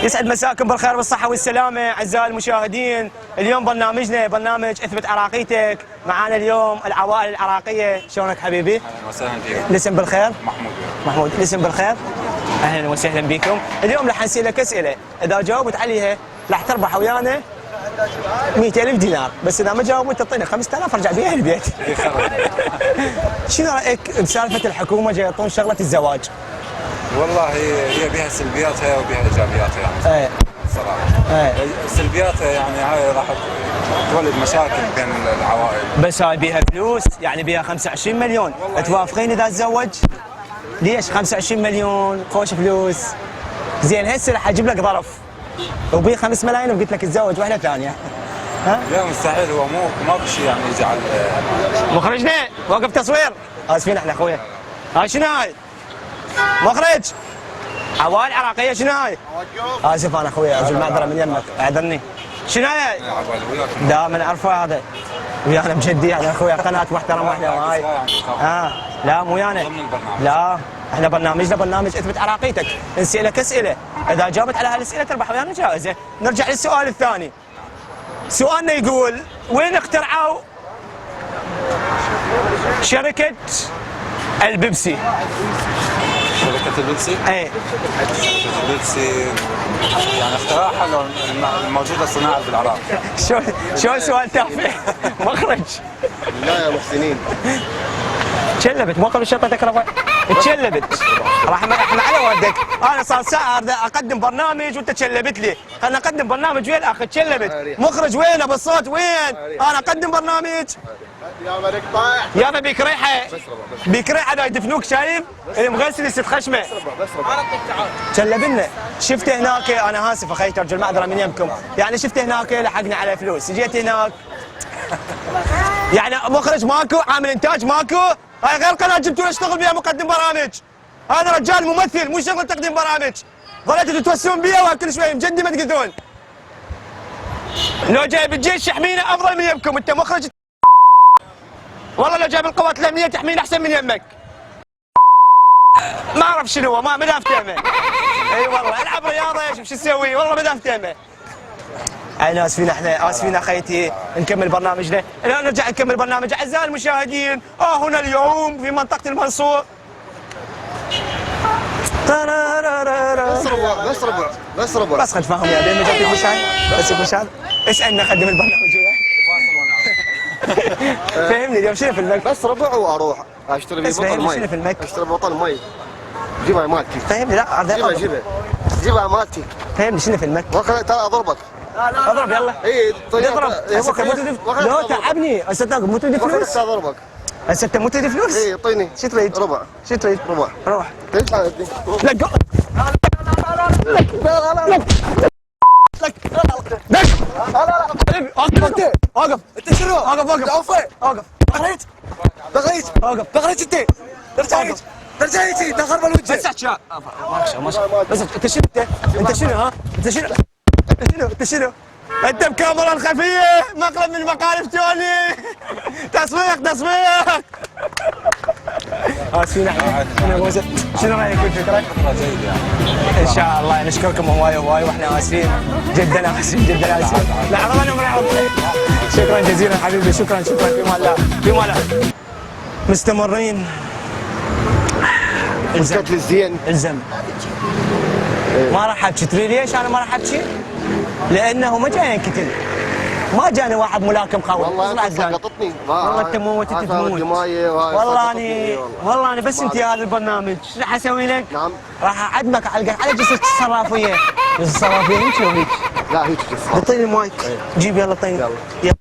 يسعد مساكم بالخير والصحة والسلامة أعزائي المشاهدين. اليوم برنامجنا برنامج اثبت عراقيتك. معانا اليوم العوائل العراقية. شلونك حبيبي؟ اهلا وسهلا فيكم. الاسم بالخير؟ محمود. الاسم بالخير؟ أهلا وسهلا بكم. اليوم راح نسألك أسئلة، إذا جاوبت عليها راح تربح ويانا 100,000 دينار، بس إذا ما جاوبت تعطينا 5000 ارجع بيها البيت. شنو رأيك بسالفة الحكومة جاي يعطون شغلة الزواج؟ والله هي بها سلبياتها وبها ايجابياتها يعني. ايه صراحه. سلبياتها يعني هاي راح تولد مشاكل بين العوائل. بس هاي بيها فلوس، يعني بيها 25 مليون، توافقين اذا تزوج؟ ليش 25 مليون خوش فلوس؟ زين هسه راح اجيب لك ظرف وبيه 5 ملايين وقلت لك تزوج واحده ثانيه. ها؟ لا مستحيل، هو ماكو شيء يعني يجعل. مخرجنا وقف تصوير. اسفين احنا اخويا. هاي شنو هاي؟ مخرج عوائل عراقيه شنو هاي؟ اسف انا اخويا اجل معذره من يمك اعذرني. شنو هاي؟ لا ما نعرفه هذا ويانا مجدي هذا اخويا قناه محترمه احنا وهاي. لا مو ويانا. لا احنا برنامجنا برنامج اثبت عراقيتك، نسالك اسئله، اذا جاوبت على هالاسئله تربح ويانا جائزه. نرجع للسؤال الثاني. سؤالنا يقول وين اخترعوا شركه البيبسي؟ شركة البيبسي؟ ايه شركة البيبسي يعني اختراعها الموجودة صناعة بالعراق. شو سؤال تافه؟ مخرج. لا يا محسنين. تشلبت مو قبل شطتك ربع. تشلبت. راح احنا على ودك، انا صار ساعة اقدم برنامج وانت تشلبت لي، خلنا نقدم برنامج وين اخي تشلبت؟ مخرج وين بالصوت وين؟ انا اقدم برنامج. يا ملك طايح. يابا بيك ريحة. بيك ريحة اذا يدفنوك شايف؟ المغسل يصير خشمه. تشلبنا. شفت هناك انا اسف اخي ترجو المعذرة من يمكم، يعني شفت هناك لحقنا على فلوس، جيت هناك يعني مخرج ماكو، عامل انتاج ماكو، هاي غير قناه جبتوا اشتغل بها مقدم برامج. هذا رجال ممثل مو شغل تقديم برامج. ظليتوا تتوسون بيها وكل شوي مجدي ما تقدرون. لو جايب الجيش يحمينا افضل من يمكم، انت مخرج. والله لو جايب القوات الامنيه تحمينا احسن من يمك. ما اعرف شنو هو، ما دافتهمه. اي والله العب رياضه شوف شو تسوي، والله ما دافتهمه. انا اسفين احنا اسفين اخيتي، نكمل برنامجنا. الان نرجع نكمل برنامج اعزائي المشاهدين. هنا اليوم في منطقه المنصور. بس ربع. بس خد فاهم يا بين مجال المشاهد بس المشاهد اسالنا خدم البرنامج وياي. فهمني اليوم شنو فيلمك؟ بس ربع واروح اشتري بي بطل مي. شنو فيلمك؟ اشتري بطل مي. جيبها مالتي. فهمني لا جيبها مالتي. فهمني شنو فيلمك؟ تعال اضربك. اضرب يلا. اي اضرب. هسه مو تريد لا تعبني، هسه مو تريد فلوس؟ اضربك. هسه انت مو تريد فلوس؟ اي اعطيني. شو تريد؟ ربع. شو تريد؟ ربع. روح. ليش لا اوقف انت شنو؟ اوقف بغيت بغيت انت ترجعي دخل بالوجه بس احكي ما شاء الله بس انت شنو انت شنو ها انت شنو انت بكاميرا الخلفيه مقلب من مقالب توني. تصفيق اسفين احنا شنو رايك بالفكره؟ فكرة جيدة يعني. ان شاء الله نشكركم هواي واحنا اسفين جدا اسفين. لحظه انا شكرا جزيلا حبيبي، شكرا في امان الله. مستمرين. القتل الزين الزم. ما راح ابكي، تدري ليش انا ما راح ابكي؟ لانه ما جاي ينقتل، ما جاني واحد ملاكم قوي. والله انت سقطتني. والله انت موت انت تموت. والله اني بس انت هذا البرنامج ايش راح اسوي لك؟ نعم راح اعدمك على جسر الصرافيه. جسر الصرافيه هيك لو هيك؟ لا هيك. اعطيني المايك. جيب يلا طيب. يلا